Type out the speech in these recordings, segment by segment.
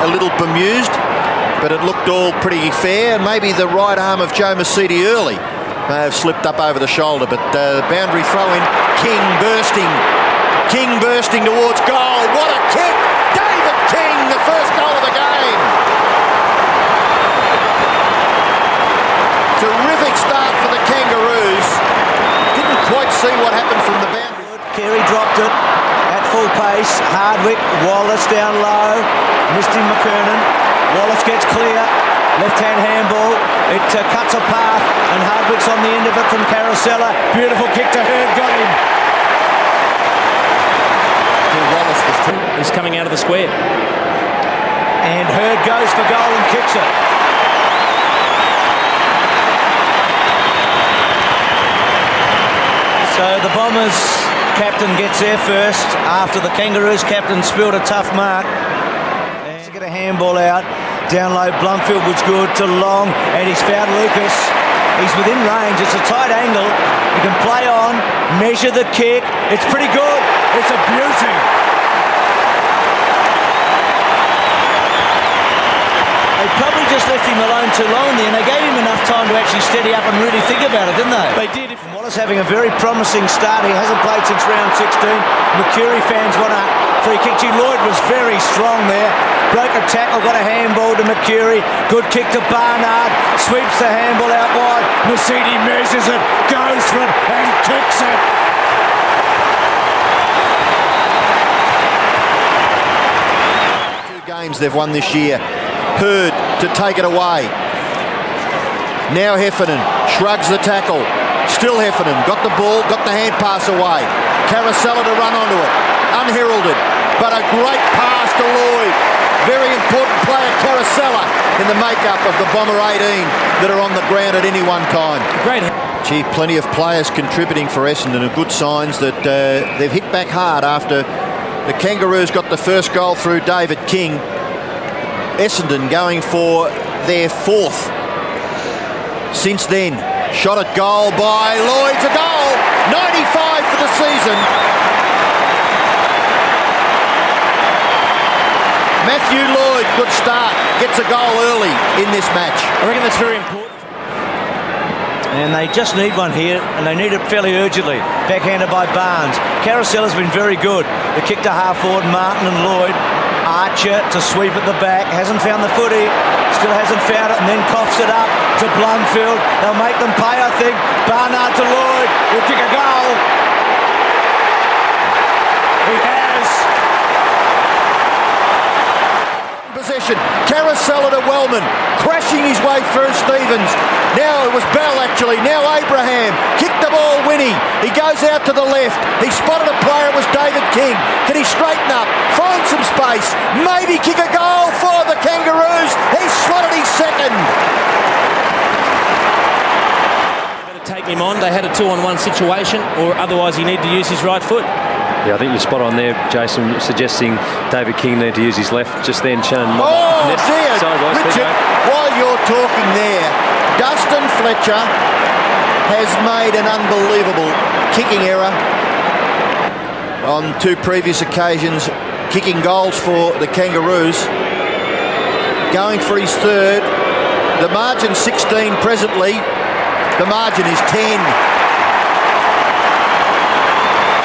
a little bemused, but it looked all pretty fair. Maybe the right arm of Joe Misiti early may have slipped up over the shoulder, but the boundary throw in. King bursting towards goal. What a kick! David King, the first goal of the game. Terrific start for the Kangaroos. Didn't quite see what happened from the boundary. Carey dropped it at full pace. Hardwick, Wallace down low. Missed him, McKernan. Wallace gets clear. Left-hand handball. It cuts a path, and Hardwick's on the end of it from Carosella. Beautiful kick to Hurd. Got him. He's coming out of the square. And Hurd goes for goal and kicks it. So the Bombers captain gets there first after the Kangaroos captain spilled a tough mark. And to get a handball out. Down low, Blumfield was good to Long, and he's found Lucas. He's within range. It's a tight angle. He can play on, measure the kick. It's pretty good. It's a beauty. They probably just left him alone too long there, and they gave him enough time to actually steady up and really think about it, didn't they? They did. Wallace having a very promising start. He hasn't played since round 16. Mercury fans want a free kick. Lloyd was very strong there. Broke a tackle, got a handball to Mercury. Good kick to Barnard. Sweeps the handball out wide. Misiti measures it, goes for it, and kicks it. Two games they've won this year. Hurd to take it away. Now Heffernan shrugs the tackle. Still Heffernan. Got the ball, got the hand pass away. Carosella to run onto it. Unheralded. But a great pass to Lloyd. Very important player, Carosella, in the makeup of the Bomber 18 that are on the ground at any one time. Great. Gee, plenty of players contributing for Essendon, and good signs that they've hit back hard after the Kangaroos got the first goal through David King. Essendon going for their fourth since then. Shot at goal by Lloyd's a goal. 95 for the season. Matthew Lloyd, good start. Gets a goal early in this match. I reckon that's very important. And they just need one here, and they need it fairly urgently. Backhanded by Barnes. Carosella's been very good. The kick to half forward, Martin and Lloyd. Archer to sweep at the back. Hasn't found the footy. Still hasn't found it, and then coughs it up to Blumfield. They'll make them pay, I think. Barnard to Lloyd. Will kick a goal. He has. Possession. Carosella to Wellman. Crashing his way through Stevens. Now it was Bell actually. Now Abraham. Kicked the ball, Winnie. He goes out to the left. He spotted a player. It was David King. Can he straighten up? Find some space. Maybe kick a goal for the Kangaroos. He's slotted his second. Better take him on. They had a 2-on-1 situation, or otherwise he need to use his right foot. Yeah, I think you're spot on there, Jason, suggesting David King need to use his left just then. Shannon. Oh, dear. Richard, while you're talking there, Dustin Fletcher has made an unbelievable kicking error on two previous occasions, kicking goals for the Kangaroos. Going for his third. The margin 16 presently. The margin is 10.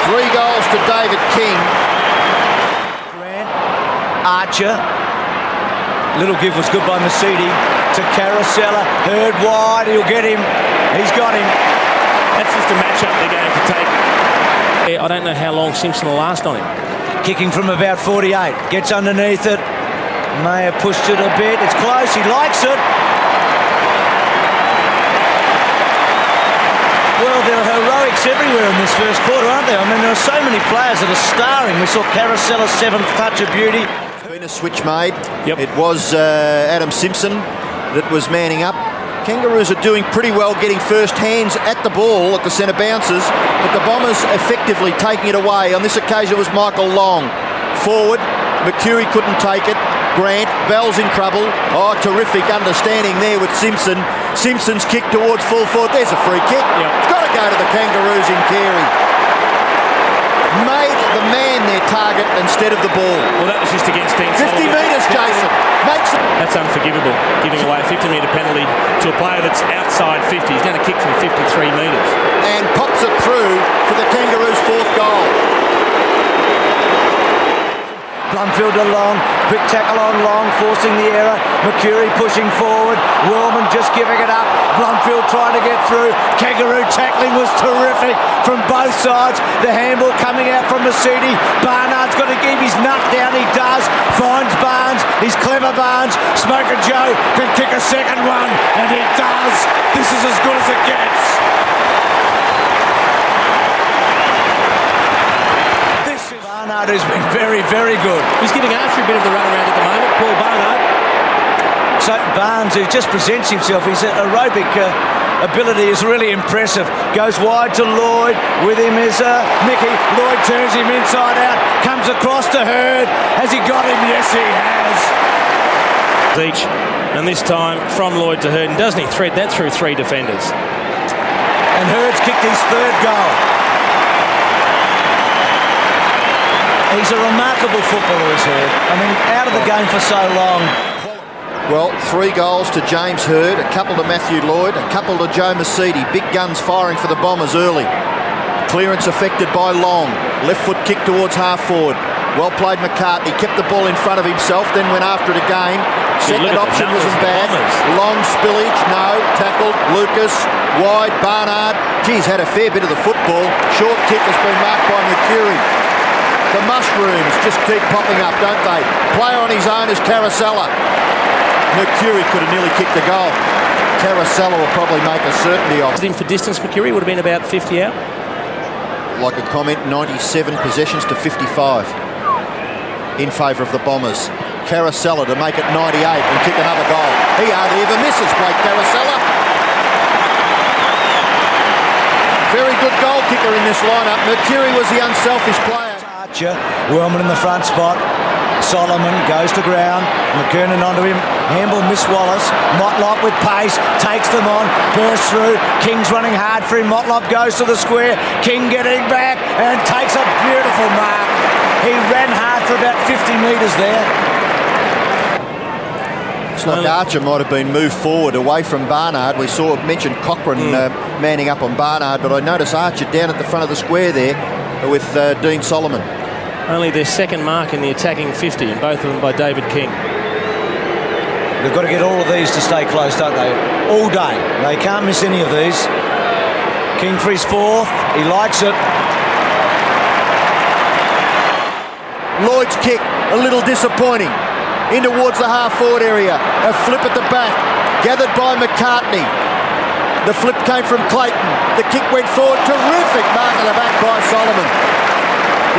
3 goals to David King. Grant, Archer. Little give was good by Misiti to Carosella. Hurd wide, he'll get him. He's got him. That's just a matchup they're going to take. I don't know how long Simpson will last on him. Kicking from about 48. Gets underneath it. May have pushed it a bit. It's close. He likes it. Well, there are heroics everywhere in this first quarter, aren't there? I mean, there are so many players that are starring. We saw Carosella's 7th touch of beauty. Been a switch made. Yep. It was Adam Simpson that was manning up. Kangaroos are doing pretty well getting first hands at the ball at the centre bounces, but the Bombers effectively taking it away. On this occasion it was Michael Long. Forward, Mercury couldn't take it. Grant, Bell's in trouble. Oh, terrific understanding there with Simpson. Simpson's kick towards full forward. There's a free kick. Yep. It's got to go to the Kangaroos in Carey. Made the man their target instead of the ball. Well, that was just against 50 metres, Jason. That's unforgivable, giving away a 50-metre penalty to a player that's outside 50. He's going to kick from 53 metres. And pops it through for the Kangaroos' fourth goal. Blumfield along, quick tackle on Long, forcing the error. Mercury pushing forward, Wellman just giving it up. Blumfield trying to get through. Kangaroo tackling was terrific from both sides. The handball coming out from Misiti. Barnard's got to keep his nut down, he does. Finds Barnes, he's clever Barnes. Smoker Joe can kick a second one, and he does. This is as good as it gets. Barnard has been very, very good. He's giving Archer a bit of the runaround at the moment, Paul Barnard. So Barnes, who just presents himself, his aerobic ability is really impressive. Goes wide to Lloyd. With him is Mickey. Lloyd turns him inside out. Comes across to Hurd. Has he got him? Yes, he has. Each, and this time from Lloyd to Hurd. And doesn't he thread that through three defenders? And Hurd's kicked his third goal. He's a remarkable footballer, is Hurd. I mean, out of the game for so long. Well, 3 goals to James Hurd, a couple to Matthew Lloyd, a couple to Joe Misiti. Big guns firing for the Bombers early. Clearance affected by Long. Left foot kick towards half forward. Well played McCartney. Kept the ball in front of himself, then went after it again. Second option wasn't bad. Long spillage, no. Tackled. Lucas. Wide. Barnard. Geez, had a fair bit of the football. Short kick has been marked by Mercury. The mushrooms just keep popping up, don't they? Player on his own is Caracella. Mercury could have nearly kicked the goal. Caracella will probably make a certainty of it. For distance, Mercury would have been about 50 out. Like a comment, 97 possessions to 55 in favour of the Bombers. Caracella to make it 98 and kick another goal. He hardly ever misses, Blake Caracella. Very good goal kicker in this lineup. Mercury was the unselfish player. Wellman in the front spot. Solomon goes to ground. McKernan onto him. Handball, Miss Wallace. Motlop with pace. Takes them on. Bursts through. King's running hard for him. Motlop goes to the square. King getting back and takes a beautiful mark. He ran hard for about 50 metres there. It's like Archer might have been moved forward away from Barnard. We mentioned Cochrane manning up on Barnard, but I noticed Archer down at the front of the square there with Dean Solomon. Only their second mark in the attacking 50, and both of them by David King. They've got to get all of these to stay close, don't they? All day. They can't miss any of these. King for his fourth. He likes it. Lloyd's kick, a little disappointing. In towards the half-forward area. A flip at the back. Gathered by McCartney. The flip came from Clayton. The kick went forward. Terrific mark at the back by Solomon.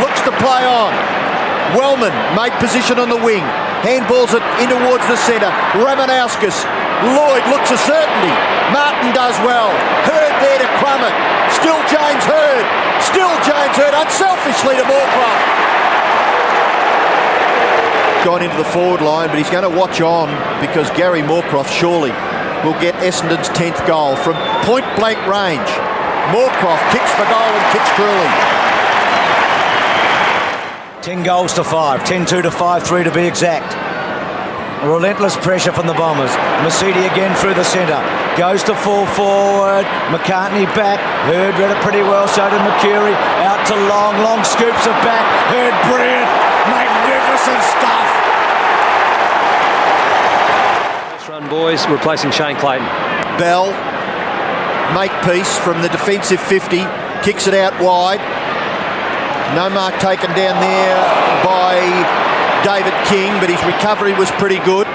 Looks to play on. Wellman made position on the wing. Handballs it in towards the centre. Ramanauskas. Lloyd looks a certainty. Martin does well. Hurd there to crumb it. Still James Hurd. Still James Hurd. Unselfishly to Moorcroft. Gone into the forward line, but he's going to watch on because Gary Moorcroft surely will get Essendon's 10th goal from point-blank range. Moorcroft kicks the goal and kicks truly. 10 goals to 5. 10-2 to 5-3 to be exact. Relentless pressure from the Bombers. Misiti again through the centre. Goes to full forward. McCartney back. Hurd read it pretty well. So did Mercury. Out to Long. Long scoops it back. Hurd brilliant. Magnificent stuff. Nice run, boys. Replacing Shane Clayton. Bell. Makepeace from the defensive 50. Kicks it out wide. No mark taken down there by David King, but his recovery was pretty good.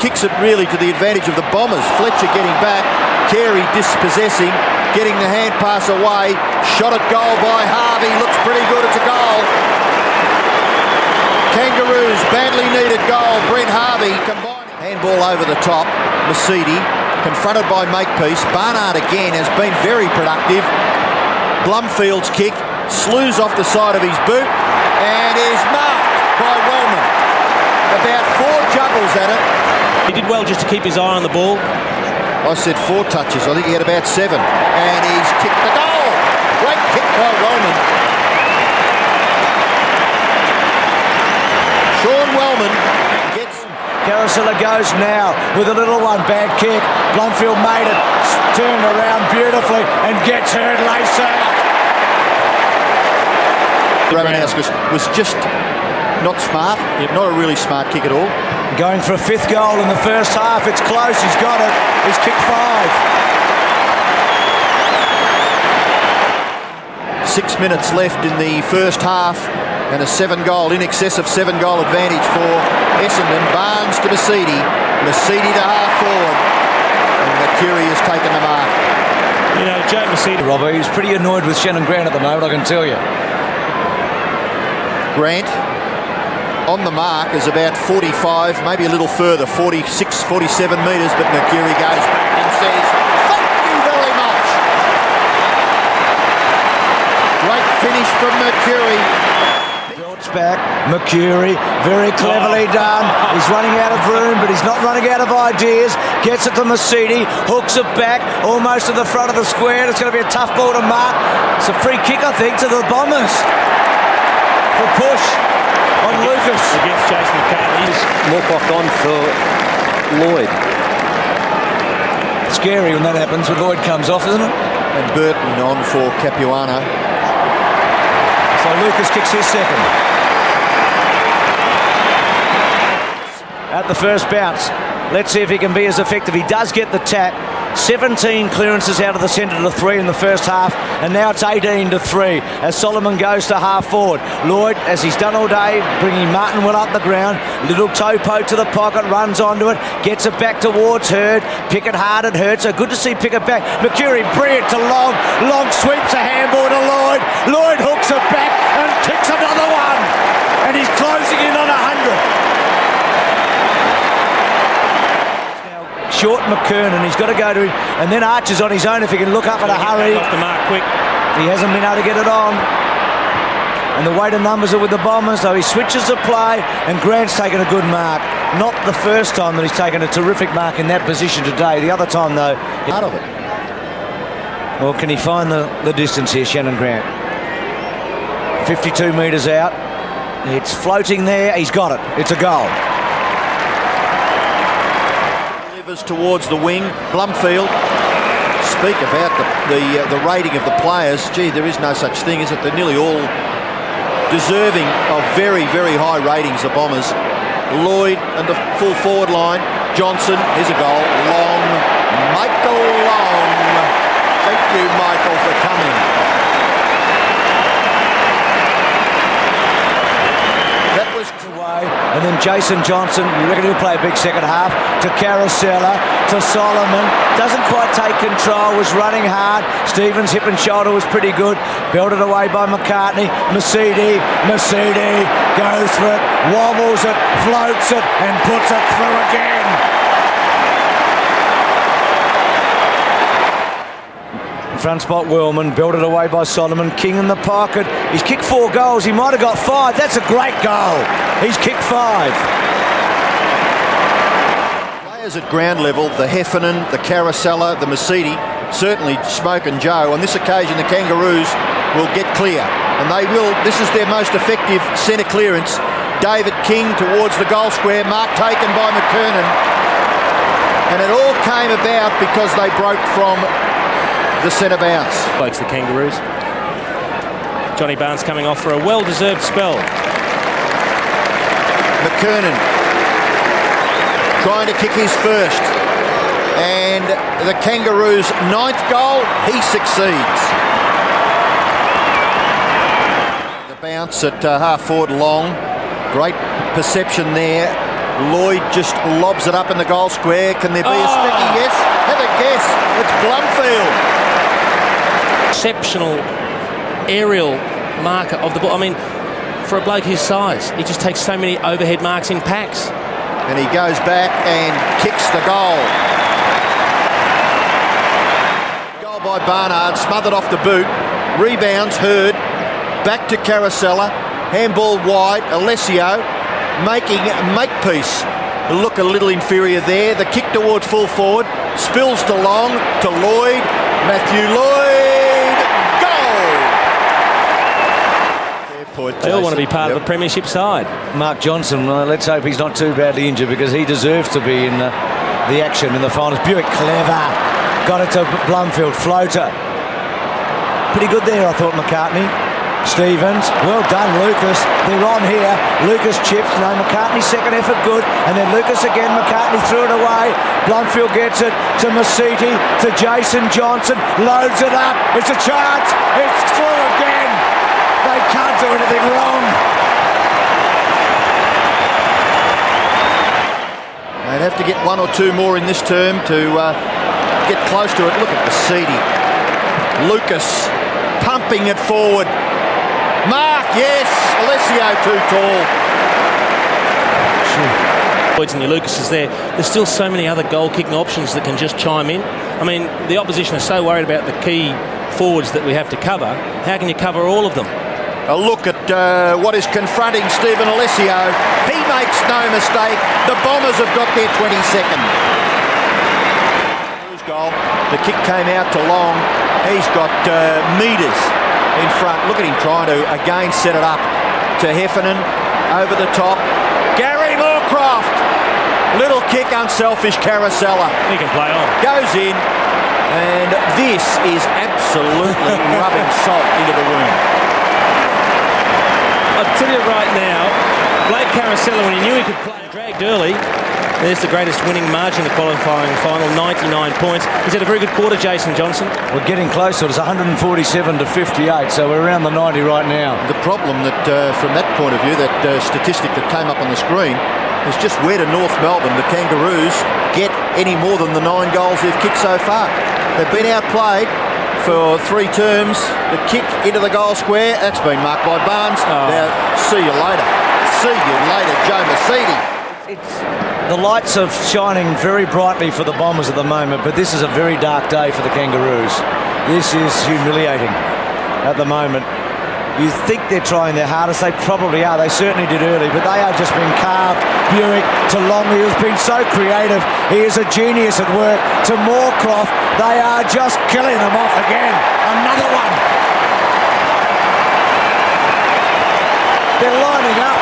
Kicks it really to the advantage of the Bombers. Fletcher getting back. Carey dispossessing. Getting the hand pass away. Shot at goal by Harvey. Looks pretty good. It's a goal. Kangaroos, badly needed goal. Brent Harvey combining. Handball over the top. Misiti confronted by Makepeace. Barnard again has been very productive. Blumfield's kick. Slews off the side of his boot and is marked by Wellman. About 4 juggles at it. He did well just to keep his eye on the ball. I said 4 touches. I think he had about 7. And he's kicked the goal. Great kick by Wellman. Sean Wellman gets... Carousella goes now with a little one. Bad kick. Blumfield made it. Turned around beautifully and gets hurt. Lace out. Ravenhouse was just not smart. Not a really smart kick at all. Going for a 5th goal in the first half. It's close. He's got it. He's kicked 5. 6 minutes left in the first half and a 7-goal, in excess of 7-goal advantage for Essendon. Barnes to Misiti. Misiti to half forward. And Mercury has taken the mark. You know, Joe Misiti. Robert, he's pretty annoyed with Shannon Grant at the moment, I can tell you. Grant on the mark is about 45, maybe a little further, 46, 47 metres, but Mercury goes back and says, thank you very much. Great finish from Mercury. Belts back, Mercury, very cleverly done. He's running out of room, but he's not running out of ideas. Gets it to Misiti, hooks it back, almost to the front of the square. It's going to be a tough ball to mark. It's a free kick, I think, to the Bombers. For push on Lucas. Against Jason McCartney. Moorcock on for Lloyd. Scary when that happens, when Lloyd comes off, isn't it? And Burton on for Capuano. So Lucas kicks his second. At the first bounce. Let's see if he can be as effective. He does get the tap. 17 clearances out of the centre to 3 in the first half, and now it's 18 to 3 as Solomon goes to half forward. Lloyd, as he's done all day, bringing Martinwell up the ground. Little toe poke to the pocket, runs onto it, gets it back towards Hurd. Pickett hard at Hurd, so good to see Pickett back. Mercury, brilliant to Long. Long sweeps a handball to Lloyd. Lloyd hooks it back and kicks another one. And he's closing in on 100. Short McKernan, he's got to go to him, and then Archer's on his own if he can look up at a hurry. Off the mark quick. He hasn't been able to get it on. And the weight of numbers are with the Bombers, though he switches the play, and Grant's taken a good mark. Not the first time that he's taken a terrific mark in that position today. The other time, though, Out of it. well, can he find the distance here, Shannon Grant? 52 metres out. It's floating there. He's got it. It's a goal. Towards the wing, Blumfield. Speak about the rating of the players. Gee, there is no such thing, is it? They're nearly all deserving of very, very high ratings, the Bombers. Lloyd and the full forward line. Johnson, here's a goal. Long. Michael Long. Thank you, Michael, for coming. That was Away, and then Jason Johnson, you reckon he'll play a big second half, to Carousella, to Solomon, doesn't quite take control, was running hard. Stevens' hip and shoulder was pretty good, belted away by McCartney. Misiti goes for it, wobbles it, floats it, and puts it through again. Front spot Wellman, belted away by Solomon. King in the pocket. He's kicked 4 goals. He might have got 5. That's a great goal. He's kicked 5. players at ground level, the Heffernan, the Carousella, the Misiti, certainly Smoke and Joe. On this occasion, the Kangaroos will get clear. And they will. This is their most effective centre clearance. David King towards the goal square. Mark taken by McKernan. And it all came about because they broke from the centre bounce. Blokes, the Kangaroos. Johnny Barnes coming off for a well-deserved spell. McKernan trying to kick his first. And the Kangaroos' 9th goal, he succeeds. The bounce at half forward Long. Great perception there. Lloyd just lobs it up in the goal square. Can there be a sticky? Yes. Have a guess. It's Blumfield. Exceptional aerial marker of the ball. I mean, for a bloke his size, he just takes so many overhead marks in packs. And he goes back and kicks the goal. Goal by Barnard, smothered off the boot. Rebounds, Hurd. Back to Carousella. Handball wide. Alessio making Makepeace look a little inferior there. The kick towards full forward. Spills to Long, to Lloyd. Matthew Lloyd. Goal! Fair point, They all want to be Jason. part of a premiership side. Mark Johnson, let's hope he's not too badly injured because he deserves to be in the action in the finals. Buick, clever. Got it to Blumfield, floater. Pretty good there, I thought, McCartney. Stevens, well done, Lucas. They're on here. Lucas chips. No, McCartney's second effort good. And then Lucas again. McCartney threw it away. Blumfield gets it to Misiti, to Jason Johnson. Loads it up. It's a chance. It's through again. They can't do anything wrong. They'd have to get one or two more in this term to get close to it. Look at Misiti. Lucas pumping it forward. Mark, yes. Alessio too tall. Lloyd's and your Lucas is there. There's still so many other goal-kicking options that can just chime in. I mean, the opposition are so worried about the key forwards that we have to cover. How can you cover all of them? A look at what is confronting Stephen Alessio. He makes no mistake. The Bombers have got their 22nd. Goal. The kick came out to Long. He's got metres in front. Look at him trying to again set it up to Heffernan over the top. Gary Moorcroft. Little kick, unselfish Carousella. He can play on. Goes in. And this is absolutely rubbing salt into the wound. I'll tell you right now, Blake Carousella, when he knew he could play, dragged early. There's the greatest winning margin in the qualifying final, 99 points. He's had a very good quarter, Jason Johnson. We're getting close to it. It's 147 to 58, so we're around the 90 right now. The problem that, from that point of view, that statistic that came up on the screen, is just where do North Melbourne, the Kangaroos, get any more than the 9 goals they've kicked so far? They've been outplayed for 3 terms. The kick into the goal square, that's been marked by Barnes. Now, see you later. See you later, Joe Misiti. The lights are shining very brightly for the Bombers at the moment, but this is a very dark day for the Kangaroos. This is humiliating at the moment. You think they're trying their hardest. They probably are. They certainly did early, but they are just being carved. Buick to Long, who has been so creative. He is a genius at work. To Moorcroft, they are just killing them off again. Another one. They're lining up.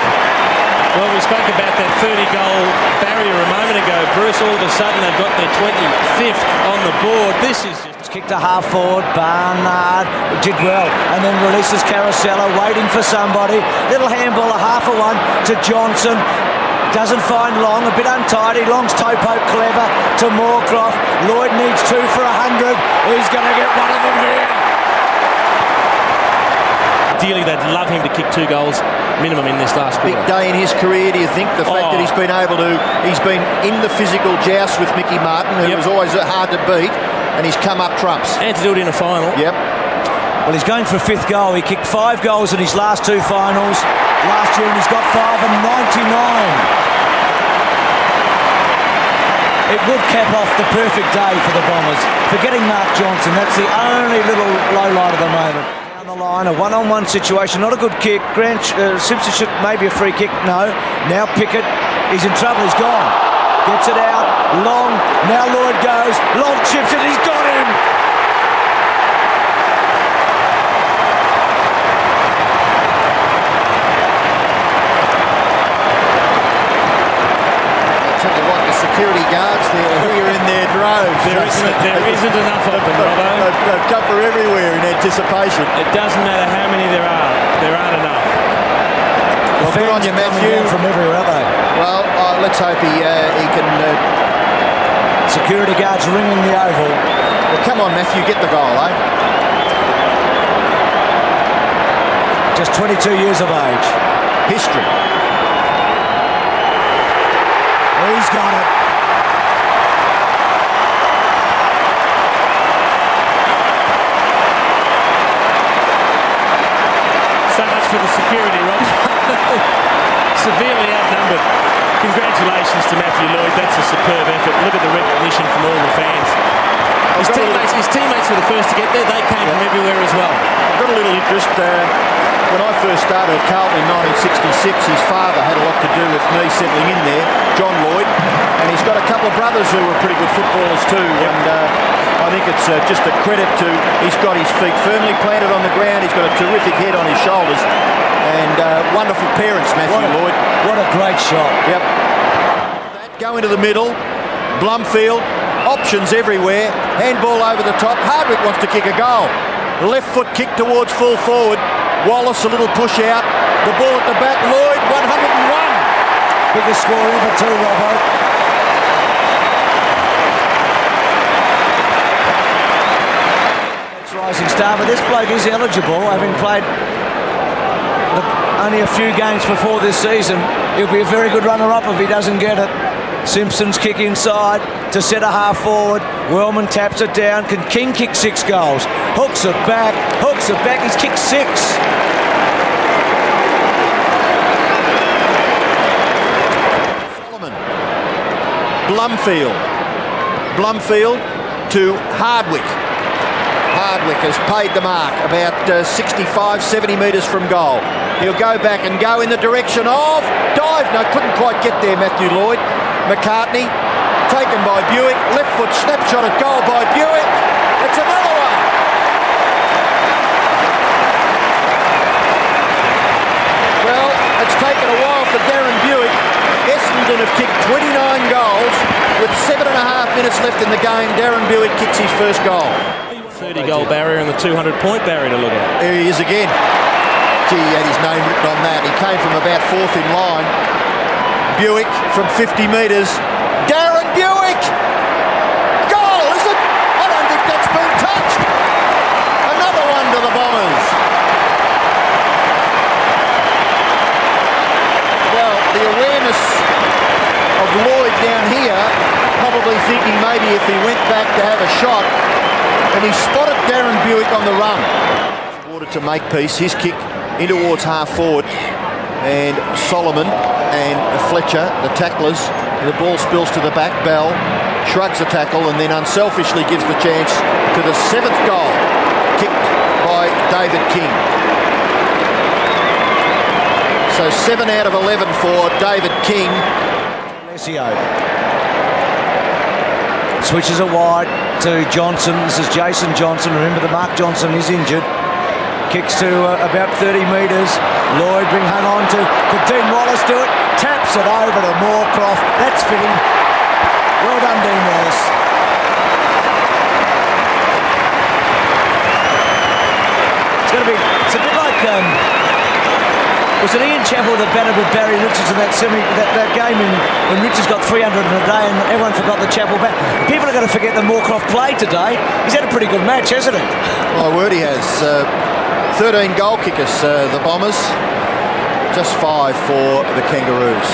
Well, we spoke about that 30-goal barrier a moment ago. Bruce, all of a sudden, they've got their 25th on the board. This is just... Kicked to half forward, Barnard did well, and then releases Carousella, waiting for somebody. Little handball, a half a one to Johnson. Doesn't find Long, a bit untidy. Long's toe poke clever to Moorcroft. Lloyd needs 2 for 100. He's going to get one of them here. Ideally, they'd love him to kick 2 goals minimum in this last quarter. Big day in his career, do you think? The fact that he's been able to... He's been in the physical joust with Mickey Martin, who was always hard to beat, and he's come up trumps. And to do it in a final. Yep. Well, he's going for a 5th goal. He kicked 5 goals in his last 2 finals. Last year, and he's got 5 and 99. It would cap off the perfect day for the Bombers. Forgetting Mark Johnson, that's the only little low light of the moment. Down the line, a one-on-one situation, not a good kick. Grant Simpson should maybe a free kick. No. Now Pickett, he's in trouble. He's gone. Gets it out. Long. Now Lloyd goes. Long chips it. He's got him. Security guards here in their droves. There isn't enough of them, Robbo. They've come from everywhere in anticipation. It doesn't matter how many there aren't enough. Well, good on you, Matthew. From everywhere, are they? Well, let's hope he can... Security guards ringing the oval. Well, come on, Matthew, get the goal, eh? Just 22 years of age. History. He's got it. So much for the security, Rob. Severely outnumbered. Congratulations to Matthew Lloyd. That's a superb effort. Look at the recognition from all the fans. His teammates were the first to get there. They came from everywhere as well. I've got a little interest. When I first started at Carlton in 1966, his father had a lot to do with me settling in there, John Lloyd, and he's got a couple the brothers who were pretty good footballers too, and I think it's just a credit to, he's got his feet firmly planted on the ground, he's got a terrific head on his shoulders, and wonderful parents, Matthew Lloyd. What a great shot. Yep. Go into the middle, Blumfield, options everywhere, handball over the top, Hardwick wants to kick a goal. Left foot kick towards full forward, Wallace a little push out, the ball at the back, Lloyd, 101. Biggest score ever too, Robbo. It's rising star, but this bloke is eligible, having played only a few games before this season. He'll be a very good runner-up if he doesn't get it. Simpson's kick inside to centre half forward. Wellman taps it down. Can King kick 6 goals? Hooks it back. He's kicked 6. Blumfield to Hardwick. Hardwick has paid the mark about 65, 70 metres from goal. He'll go back and go in the direction of dive. No, couldn't quite get there, Matthew Lloyd. McCartney taken by Buick. Left foot snapshot at goal by Buick. It's another one. Well, it's taken a while for Darren Buick. Essendon have kicked 29 goals with 7.5 minutes left in the game. Darren Buick kicks his first goal. 30-goal barrier and the 200-point barrier to look at. There he is again. Gee, he had his name written on that. He came from about 4th in line. Buick from 50 metres. Darren Buick! Goal, is it? I don't think that's been touched. Another one to the Bombers. Well, the awareness of Lloyd down here, probably thinking maybe if he went back to have a shot, and he spotted Darren Buick on the run. Ordered to make peace, his kick in towards half forward, and Solomon and Fletcher, the tacklers, the ball spills to the back. Bell shrugs the tackle and then unselfishly gives the chance to the 7th goal, kicked by David King. So 7 out of 11 for David King. Alessio switches it wide to Johnson. This is Jason Johnson. Remember, the Mark Johnson is injured. Kicks to about 30 metres. Lloyd being hung on to. Could Dean Wallace do it? Taps it over to Moorcroft. That's fitting. Well done, Dean Wallace. It's a bit like was it Ian Chappell that batted with Barry Richards in that game when Richards got 300 in a day and everyone forgot the Chappell bat? People are going to forget that Moorcroft played today. He's had a pretty good match, hasn't he? My word, he has. 13 goal kickers, the Bombers. Just 5 for the Kangaroos.